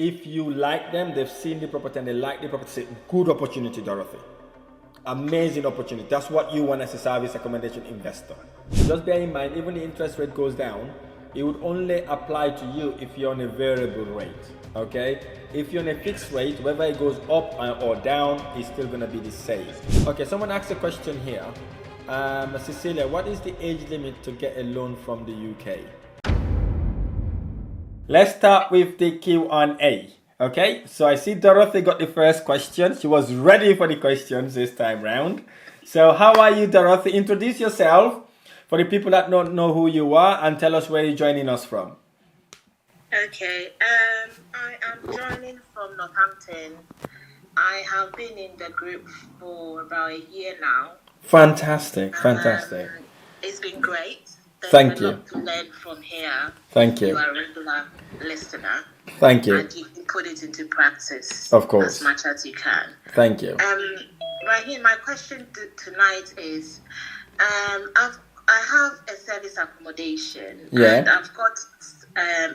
if you like them, they've seen the property and they like the property, it's a good opportunity, Dorothy. Amazing opportunity. That's what you want as a service accommodation investor. Just bear in mind, even the interest rate goes down, it would only apply to you if you're on a variable rate. Okay? If you're on a fixed rate, whether it goes up or down, it's still going to be the same. Okay, someone asked a question here. Cecilia, what is the age limit to get a loan from the UK? Let's start with the Q&A. Okay, so I see Dorothy got the first question. She was ready for the questions this time round. So how are you, Dorothy? Introduce yourself for the people that don't know who you are and tell us where you're joining us from. Okay, I am joining from Northampton. I have been in the group for about a year now. Fantastic. It's been great. Thank you. A lot to learn from here. Thank you. You are a regular listener. Thank you. And you can put it into practice. Of course. As much as you can. Thank you. Rahim, my question tonight is, I have a service accommodation. Yeah. And I've got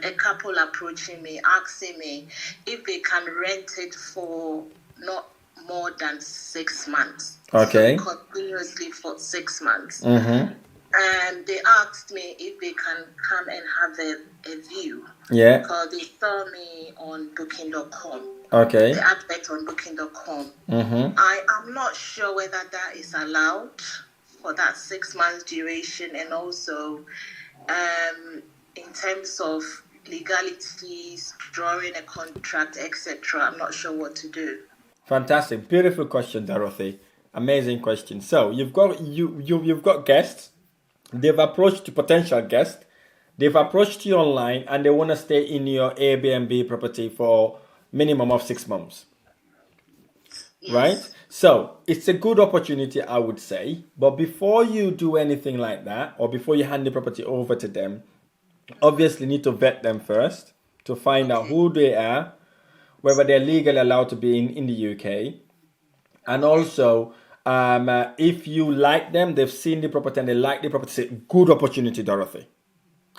a couple approaching me, asking me if they can rent it for not more than 6 months. Okay. So continuously for 6 months. Mm-hmm. And they asked me if they can come and have a view. Yeah. Because they saw me on booking.com. Okay. The advert on booking.com. Mm-hmm. I am not sure whether that is allowed for that 6 months duration, and also in terms of legalities, drawing a contract, etc. I'm not sure what to do. Fantastic. Beautiful question, Dorothy. Amazing question. So you've got guests. They've approached potential guests. They've approached you online and they want to stay in your Airbnb property for minimum of 6 months. Yes. Right? So it's a good opportunity, I would say. But before you do anything like that, or before you hand the property over to them, obviously need to vet them first to find out who they are, whether they're legally allowed to be in the UK, and also if you like them, they've seen the property and they like the property, it's a good opportunity, Dorothy.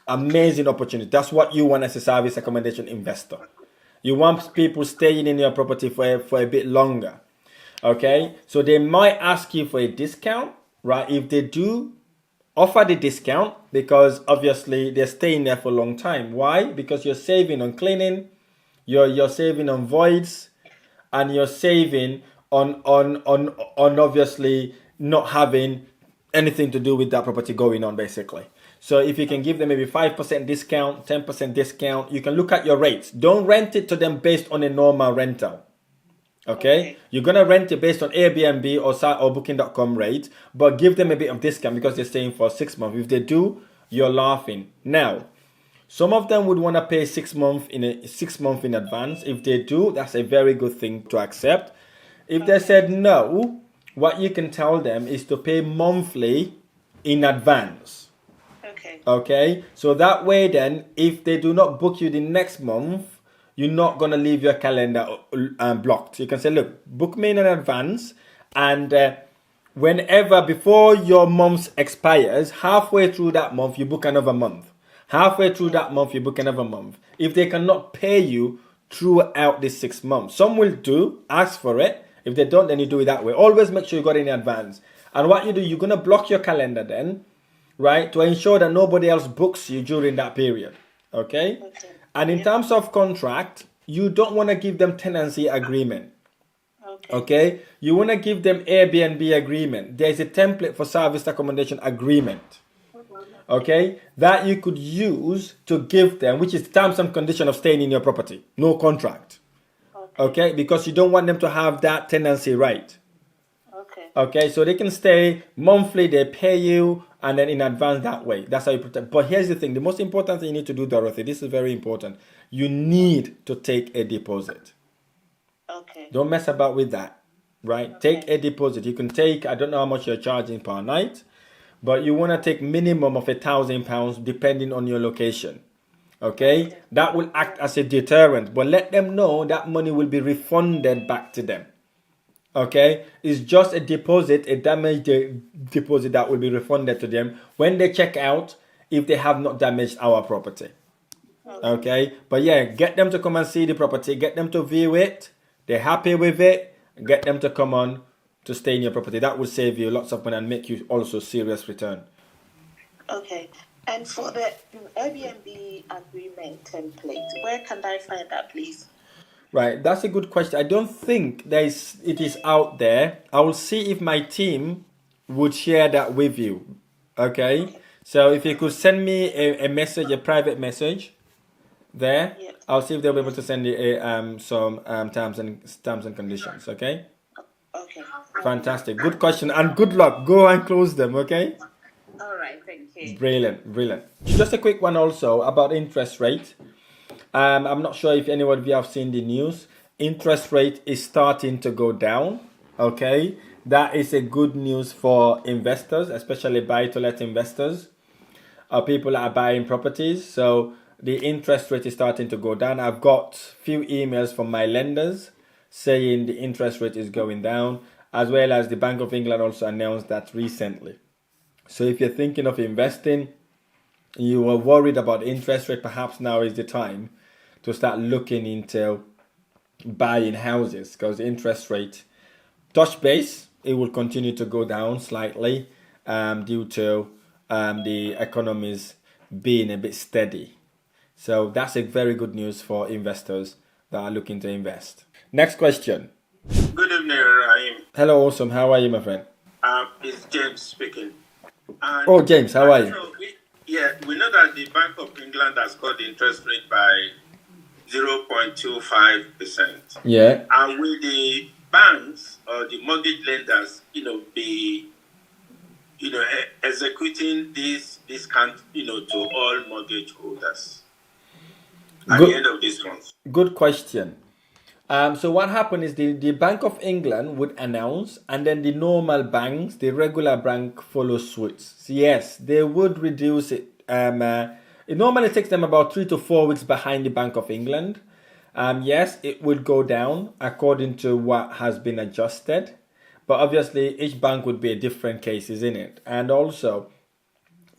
Amazing opportunity. That's what you want as a service accommodation investor. You want people staying in your property for a bit longer. Okay? So they might ask you for a discount, right? If they do, offer the discount, because obviously they're staying there for a long time. Why? Because you're saving on cleaning, you're saving on voids, and you're saving on obviously not having anything to do with that property going on, basically. So if you can give them maybe 5% discount, 10% discount, you can look at your rates. Don't rent it to them based on a normal rental. Okay? You're going to rent it based on Airbnb or booking.com rate, but give them a bit of discount because they're staying for 6 months. If they do, you're laughing. Now, some of them would want to pay 6 months in advance. If they do, that's a very good thing to accept. If they said no, what you can tell them is to pay monthly in advance. Okay? So that way then, if they do not book you the next month, you're not going to leave your calendar blocked. You can say, look, book me in advance, and whenever, before your month expires, halfway through that month, you book another month. Halfway through that month, you book another month. If they cannot pay you throughout the 6 months, some will do, ask for it. If they don't, then you do it that way. Always make sure you got it in advance. And what you do, you're going to block your calendar then, right, to ensure that nobody else books you during that period. Okay? And in terms of contract, you don't want to give them tenancy agreement. Okay? You want to give them Airbnb agreement. There's a template for service accommodation agreement. Okay? That you could use to give them, which is the terms and condition of staying in your property. No contract. Okay? Because you don't want them to have that tenancy right. Okay? So they can stay monthly, they pay you, and then in advance that way. That's how you protect. But here's the thing. The most important thing you need to do, Dorothy, this is very important. You need to take a deposit. Don't mess about with that. Right? Take a deposit. You can take, I don't know how much you're charging per night, but you want to take minimum of £1,000 depending on your location. Okay? That will act as a deterrent. But let them know that money will be refunded back to them. Okay? It's just a deposit, a damaged deposit that will be refunded to them when they check out if they have not damaged our property. Okay, but yeah, get them to come and see the property, get them to view it. They're happy with it, get them to come on to stay in your property. That will save you lots of money and make you also serious return. Okay. And for the Airbnb agreement template, where can I find that, please? Right, that's a good question. I don't think it is out there. I will see if my team would share that with you. Okay, so if you could send me a message, a private message, there, Yeah. I'll see if they'll be able to send you some terms and conditions. Okay, Okay. fantastic, good question, and good luck. Go and close them. Okay. All right. Thank you. Brilliant. Just a quick one also about interest rate. I'm not sure if anyone of you have seen the news. Interest rate is starting to go down. Okay, that is a good news for investors, especially buy-to-let investors. People that are buying properties. So the interest rate is starting to go down. I've got few emails from my lenders saying the interest rate is going down, as well as the Bank of England also announced that recently. So if you're thinking of investing, you are worried about interest rate, perhaps now is the time to start looking into buying houses, because the interest rate touch base, it will continue to go down slightly due to the economies being a bit steady. So that's a very good news for investors that are looking to invest. Next question. Good evening, Rahim. Hello, awesome. How are you, my friend? It's James speaking. And Oh, James, how are you? We know that the Bank of England has cut the interest rate by 0.25%. Yeah. And will the banks or the mortgage lenders, be, executing this discount, to all mortgage holders at the end of this month? Good question. So what happened is the Bank of England would announce, and then the normal banks, the regular bank, follow suit. So yes, they would reduce it. It normally takes them about 3 to 4 weeks behind the Bank of England. Yes, it would go down according to what has been adjusted, but obviously each bank would be a different case, isn't it? And also,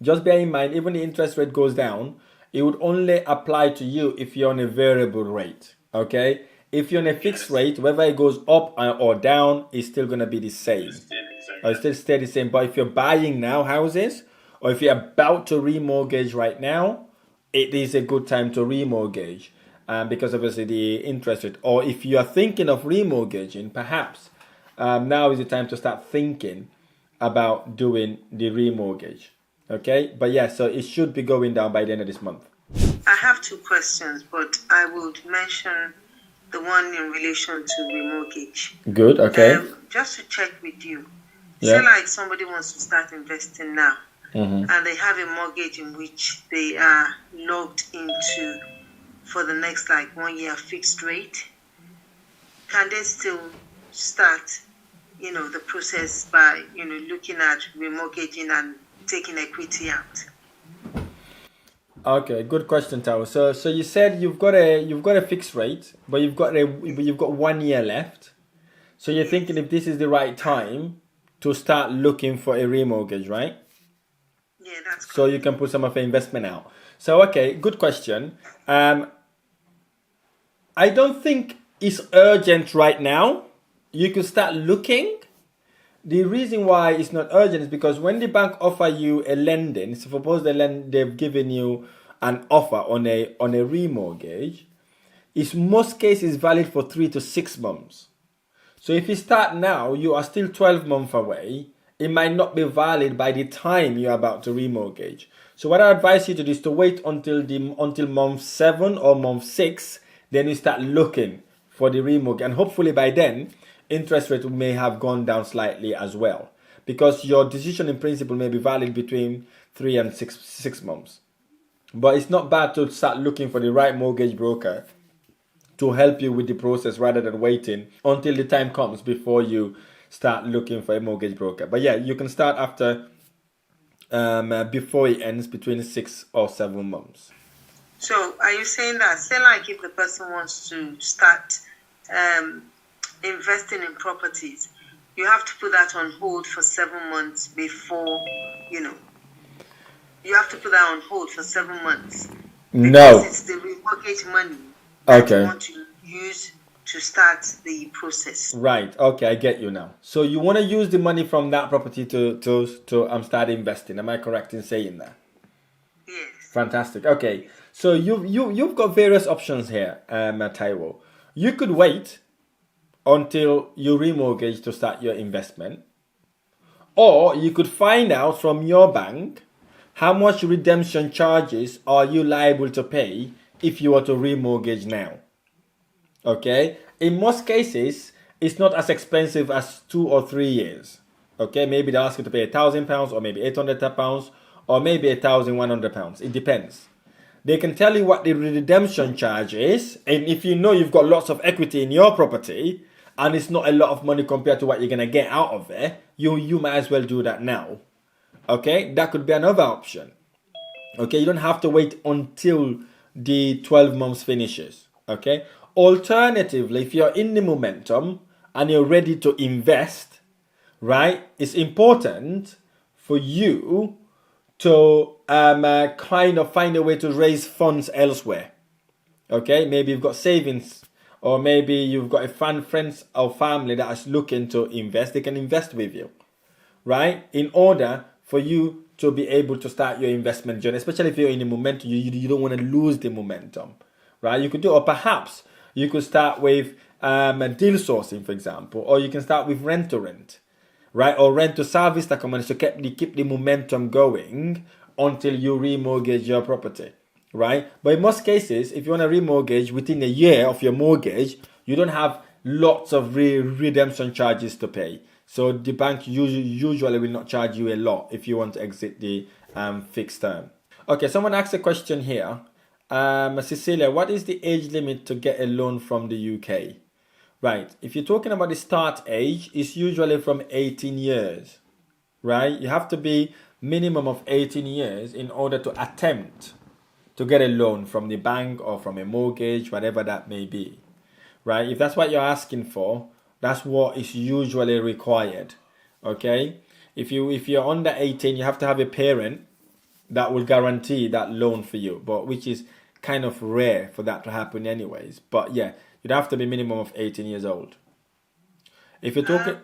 just bear in mind, even the interest rate goes down, it would only apply to you if you're on a variable rate. Okay. If you're on a fixed rate, whether it goes up or down, it's still going to be the same. Or it's still stay the same. But if you're buying now houses, or if you're about to remortgage right now, it is a good time to remortgage. Because obviously the interest rate, or if you are thinking of remortgaging, perhaps now is the time to start thinking about doing the remortgage. Okay? But yeah, so it should be going down by the end of this month. I have 2 questions, but I would mention the one in relation to remortgage. Good, okay. Just to check with you. Yeah. Say like somebody wants to start investing now, and they have a mortgage in which they are locked into for the next 1 year fixed rate. Can they still start, the process by, looking at remortgaging and taking equity out? Okay, good question, Tao. So you said you've got a fixed rate, but you've got 1 year left. So you're thinking if this is the right time to start looking for a remortgage, right? Yeah, that's correct. So you can put some of the investment out. So okay, good question. I don't think it's urgent right now. You could start looking. The reason why it's not urgent is because when the bank offer you a lending, suppose they've given you an offer on a remortgage, it's most cases valid for 3 to 6 months. So if you start now, you are still 12 months away. It might not be valid by the time you're about to remortgage. So what I advise you to do is to wait until month 7 or month 6, then you start looking for the remortgage, and hopefully by then interest rate may have gone down slightly as well, because your decision in principle may be valid between 3 and 6 months. But it's not bad to start looking for the right mortgage broker to help you with the process rather than waiting until the time comes before you start looking for a mortgage broker. But yeah, you can start after before it ends, between 6 or 7 months. So are you saying that, say if the person wants to start investing in properties, you have to put that on hold for 7 months before, you have to put that on hold for 7 months because No. it's the remortgage money that you Okay. want to use to start the process. Right. Okay, I get you now. So you want to use the money from that property to start investing. Am I correct in saying that? Yes. Fantastic. Okay. So you've got various options here, Taiwo. You could wait until you remortgage to start your investment, or you could find out from your bank how much redemption charges are you liable to pay if you were to remortgage now. Okay, in most cases it's not as expensive as 2 or 3 years. Okay, maybe they ask you to pay £1,000 or maybe £800 or maybe £1,100. It depends. They can tell you what the redemption charge is, and if you know you've got lots of equity in your property and it's not a lot of money compared to what you're gonna get out of it, you might as well do that now. Okay, that could be another option. Okay, you don't have to wait until the 12 months finishes. Okay, alternatively, if you're in the momentum and you're ready to invest, right, it's important for you to kind of find a way to raise funds elsewhere. Okay, maybe you've got savings, or maybe you've got a friends or family that is looking to invest. They can invest with you, right? In order for you to be able to start your investment journey, especially if you're in the momentum, you don't want to lose the momentum, right? You could do, or perhaps you could start with deal sourcing, for example, or you can start with rent to rent, right? Or rent to service that company to keep the momentum going until you remortgage your property, right? But in most cases, if you want to remortgage within a year of your mortgage, you don't have lots of redemption charges to pay. So the bank usually will not charge you a lot if you want to exit the fixed term. Okay, someone asked a question here. Cecilia, what is the age limit to get a loan from the UK? Right, if you're talking about the start age, it's usually from 18 years, right? You have to be minimum of 18 years in order to attempt to get a loan from the bank or from a mortgage, whatever that may be, right? If that's what you're asking for, that's what is usually required, okay? If you're under 18, you have to have a parent that will guarantee that loan for you, but which is kind of rare for that to happen anyways. But yeah, you'd have to be minimum of 18 years old. If you talk, Rahim,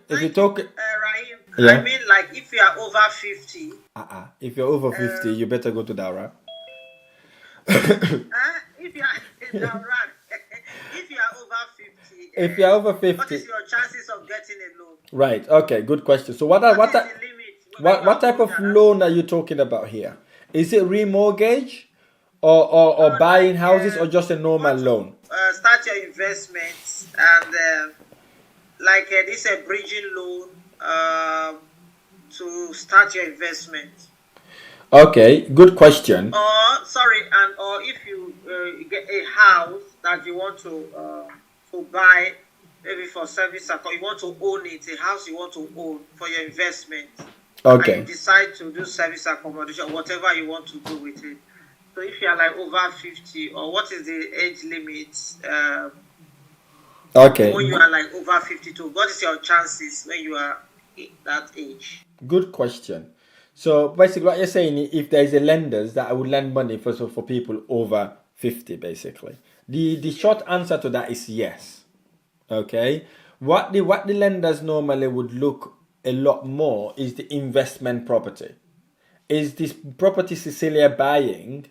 yeah. I mean, like, if you are over 50. If you're over 50, you better go to Dara. If you are Dara, if you are over 50. If you're over 50, what is your chances of getting a loan? Right. Okay. Good question. So what is the limit? what type of loan are you talking about here? Is it remortgage or buying houses or just a normal loan? Start your investments and this a bridging loan to start your investment. Okay, good question. Or if you get a house that you want to buy, maybe for service or you want to own it, a house you want to own for your investment. Okay. And you decide to do service accommodation, whatever you want to do with it. So if you are like over 50, or what is the age limit? Okay. When you are like over 52, what is your chances when you are that age? Good question. So basically what you're saying, if there is a lenders that would lend money for people over 50, basically. The short answer to that is yes. Okay. What the lenders normally would look a lot more is the investment property. Is this property Cecilia buying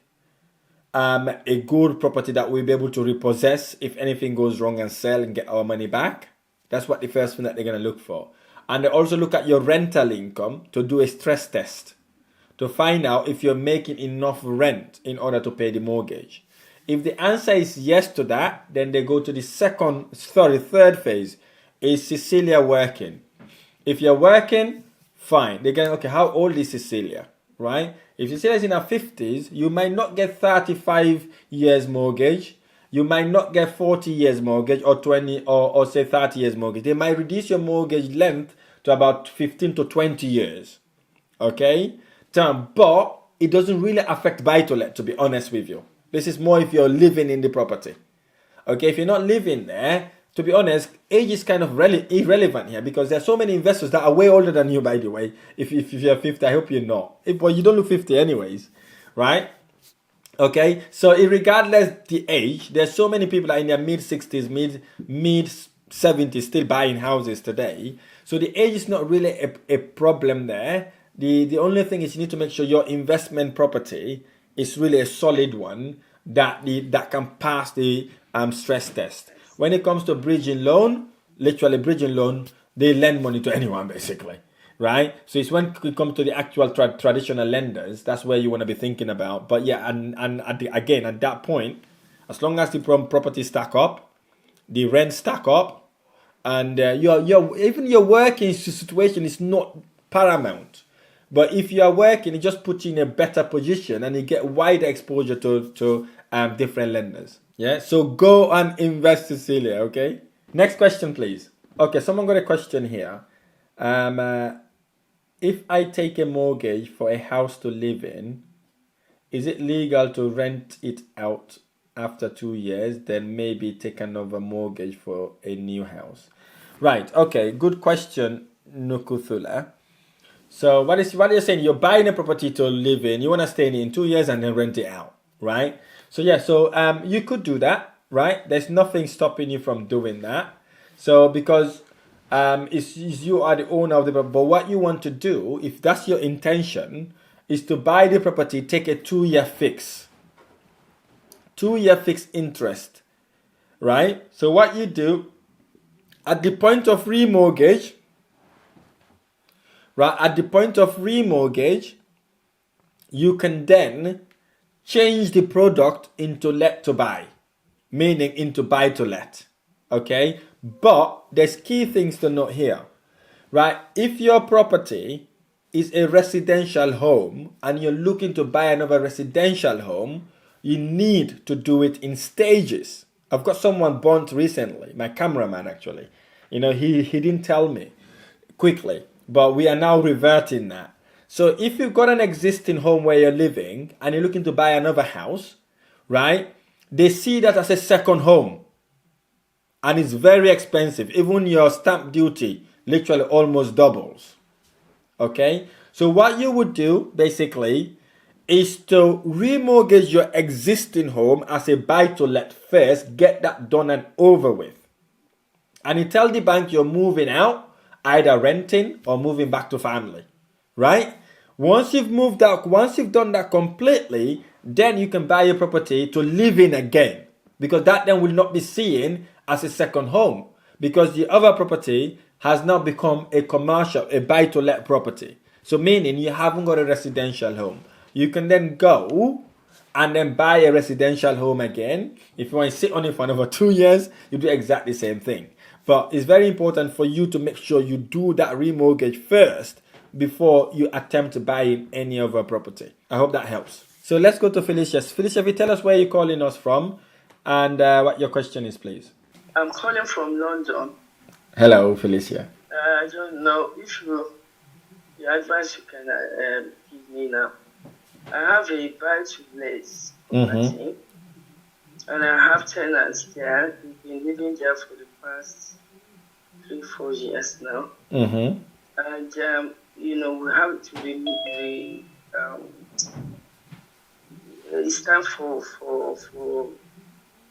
a good property that we'll be able to repossess if anything goes wrong and sell and get our money back? That's what the first thing that they're going to look for. And they also look at your rental income to do a stress test to find out if you're making enough rent in order to pay the mortgage. If the answer is yes to that, then they go to the third phase. Is Cecilia working? If you're working, fine. They're going, okay, how old is Cecilia? Right? If Cecilia is in her 50s, you might not get 35 years mortgage. You might not get 40 years mortgage or 20 or say 30 years mortgage. They might reduce your mortgage length to about 15 to 20 years. Okay? But it doesn't really affect buy-to-let, to be honest with you. This is more if you're living in the property. Okay? If you're not living there, to be honest, age is kind of irrelevant here because there are so many investors that are way older than you, by the way. If you're 50, I hope you're not. But you don't look 50 anyways, right? Okay, so regardless the age, there's so many people that are in their mid 60s, mid 70s still buying houses today. So the age is not really a problem there. The only thing is you need to make sure your investment property is really a solid one that can pass the stress test. When it comes to bridging loan, literally bridging loan, they lend money to anyone basically, right? So it's when we come to the actual traditional lenders, that's where you want to be thinking about. But yeah, and again at that point, as long as the property stack up, the rent stack up, and your even your working situation is not paramount. But if you are working, it just puts you in a better position and you get wider exposure to different lenders. Yeah, so go and invest, Cecilia. Okay. Next question, please. Okay, someone got a question here. If I take a mortgage for a house to live in, is it legal to rent it out after 2 years, then maybe take another mortgage for a new house? Right. Okay. Good question, Nukuthula. So what you're saying? You're buying a property to live in. You want to stay in 2 years and then rent it out, right? So yeah. So you could do that, right? There's nothing stopping you from doing that. So because it's you are the owner of the property, but what you want to do, if that's your intention, is to buy the property, take a 2-year fix, 2-year fixed interest, right? So what you do at the point of remortgage. Right, at the point of remortgage, you can then change the product into let to buy, meaning into buy to let. Okay, but there's key things to note here, right? If your property is a residential home and you're looking to buy another residential home, you need to do it in stages. I've got someone burnt recently, my cameraman actually. He didn't tell me quickly, but we are now reverting that. So if you've got an existing home where you're living and you're looking to buy another house, right? They see that as a second home. And it's very expensive. Even your stamp duty literally almost doubles. Okay? So what you would do basically is to remortgage your existing home as a buy to let first, get that done and over with. And you tell the bank you're moving out, either renting or moving back to family, right? Once you've moved out, once you've done that completely, then you can buy a property to live in again, because that then will not be seen as a second home, because the other property has now become a commercial, a buy-to-let property. So meaning you haven't got a residential home. You can then go and then buy a residential home again. If you want to sit on it for another 2 years, you do exactly the same thing. But it's very important for you to make sure you do that remortgage first before you attempt buying any other property. I hope that helps. So let's go to Felicia. Felicia, if you tell us where you're calling us from and what your question is, please. I'm calling from London. Hello, Felicia. I don't know if the advice you can give me now. I have a buy-to-let property, and I have tenants there. We've been living there for the past 3-4 years now. And we have to be it's time for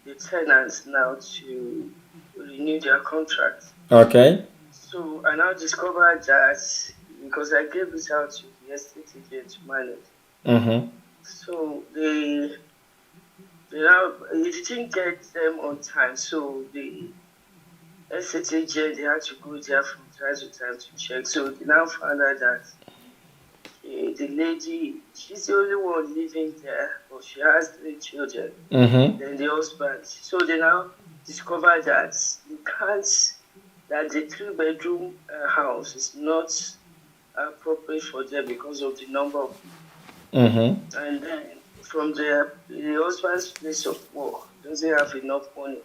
the tenants now to renew their contract. Okay. So I now discovered that because I gave it out to the estate agent to manage. So they didn't get them on time. So the estate agent, they had to go there from time to time to check. So they now found out that the lady, she's the only one living there, but she has 3 children. Then the husband. So they now discovered that that the 3-bedroom house is not appropriate for them because of the number of people. And then from the husband's place of work doesn't have enough money,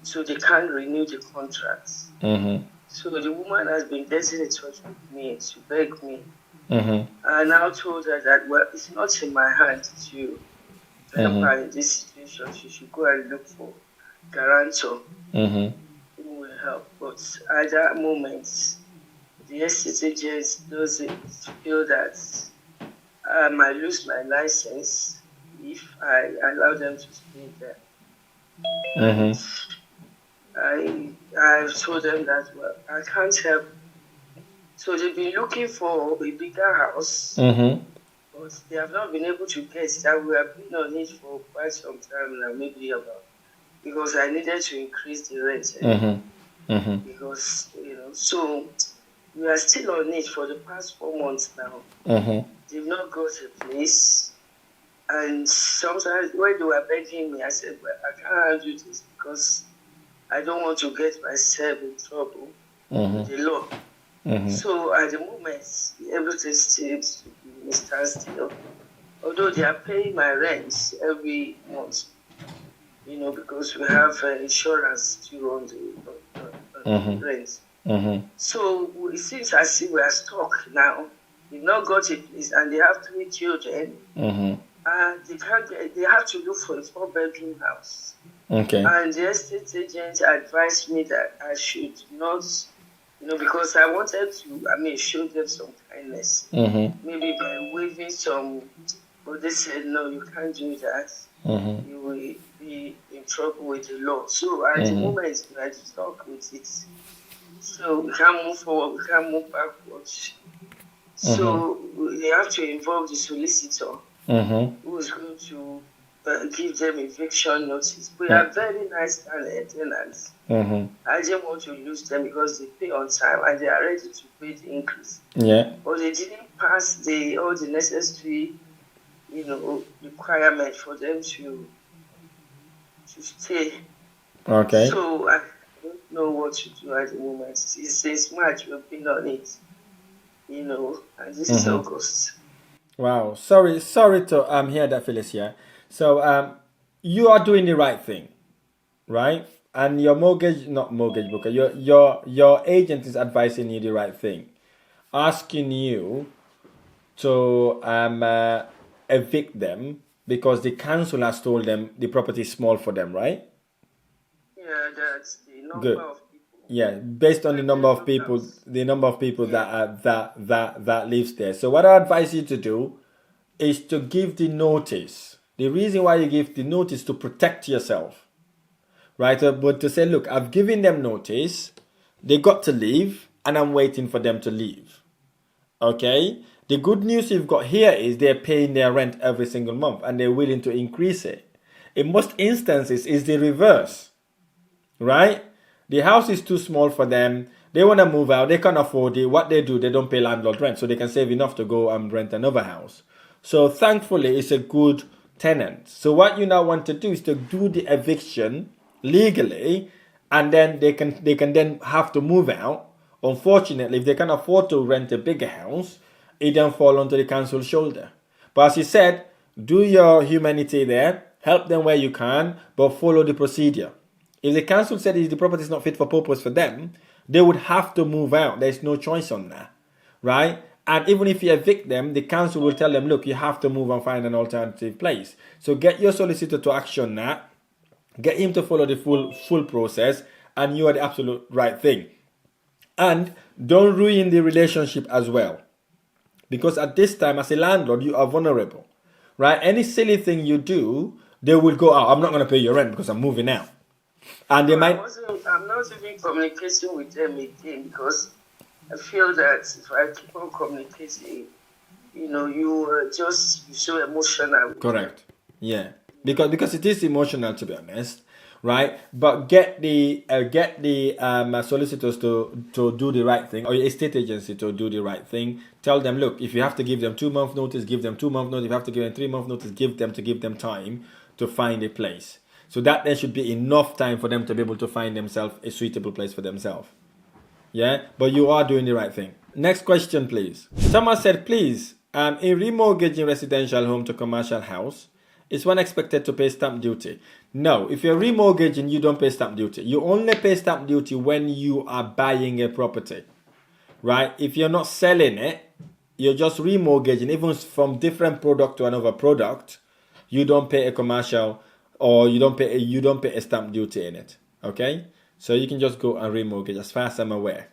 so they can't renew the contracts. So the woman has been getting in touch with me to beg me. I now told her that, well, it's not in my hand to help her in this situation. She should go and look for guarantor who will help. But at that moment, the estate agent doesn't feel that I might lose my license if I allow them to stay there. I've told them that, well, I can't help. So they've been looking for a bigger house, but they have not been able to get that. We have been on it for quite some time now, maybe about, because I needed to increase the rent. Because, so we are still on it for the past 4 months now. They've not got a place. And sometimes when they were begging me, I said, well, I can't do this because I don't want to get myself in trouble with the law. So at the moment, everything seems to be in a standstill. Although they are paying my rent every month, because we have insurance due on the rent. So it seems as if we are stuck now. They've not got a place and they have 3 children. They have to look for a 4-bedroom house. Okay. And the estate agent advised me that I should not, because I wanted to, show them some kindness. Maybe by waiving some, but they said, no, you can't do that. You will be in trouble with the law. So at the moment, we are stuck with it. So we can't move forward, we can't move backwards. So they have to involve the solicitor who is going to give them eviction notice. We are very nice tenants. I didn't want to lose them because they pay on time and they are ready to pay the increase. Yeah. But they didn't pass all the necessary, requirement for them to stay. Okay. So I don't know what to do at the moment. Since March we've been on it, and this is August. Wow. Sorry to hear that, Felicia. So you are doing the right thing, right? And your not mortgage broker, your agent is advising you the right thing, asking you to evict them because the council has told them the property is small for them, right? Yeah, that's the number of people. Yeah, based on the number of people, that lives there. So what I advise you to do is to give the notice. The reason why you give the notice to protect yourself, right? But to say, look, I've given them notice, they got to leave, and I'm waiting for them to leave. Okay? The good news you've got here is they're paying their rent every single month, and they're willing to increase it. In most instances, it's the reverse, right? The house is too small for them. They want to move out. They can't afford it. What they do, they don't pay landlord rent, so they can save enough to go and rent another house. So thankfully, it's a good tenant. So what you now want to do is to do the eviction legally, and then they can then have to move out. Unfortunately, if they can afford to rent a bigger house, it then fall onto the council's shoulder. But as you said, do your humanity there, help them where you can, but follow the procedure. If the council said the property is not fit for purpose for them, they would have to move out. There's no choice on that, right? And even if you evict them, the council will tell them, look, you have to move and find an alternative place. So get your solicitor to action that, get him to follow the full process, and you are the absolute right thing. And don't ruin the relationship as well. Because at this time, as a landlord, you are vulnerable, right? Any silly thing you do, they will go, oh, I'm not going to pay your rent because I'm moving out. And they might... I'm not even communicating with them again because I feel that if I keep on communicating, you're so emotional. Correct. Yeah. Because it is emotional, to be honest, right? But get the solicitors to do the right thing, or your estate agency to do the right thing. Tell them, look, if you have to give them 2 month notice, give them 2 month notice. If you have to give them 3 month notice, give them time to find a place. So that there should be enough time for them to be able to find themselves a suitable place for themselves. Yeah, but you are doing the right thing. Next question, please. Someone said, please, in remortgaging residential home to commercial house, is one expected to pay stamp duty? No, if you're remortgaging, you don't pay stamp duty. You only pay stamp duty when you are buying a property, right? If you're not selling it, you're just remortgaging, even from different product to another product, you don't pay a commercial, or you don't pay a stamp duty in it. Okay, so you can just go and remortgage, as far as I'm aware.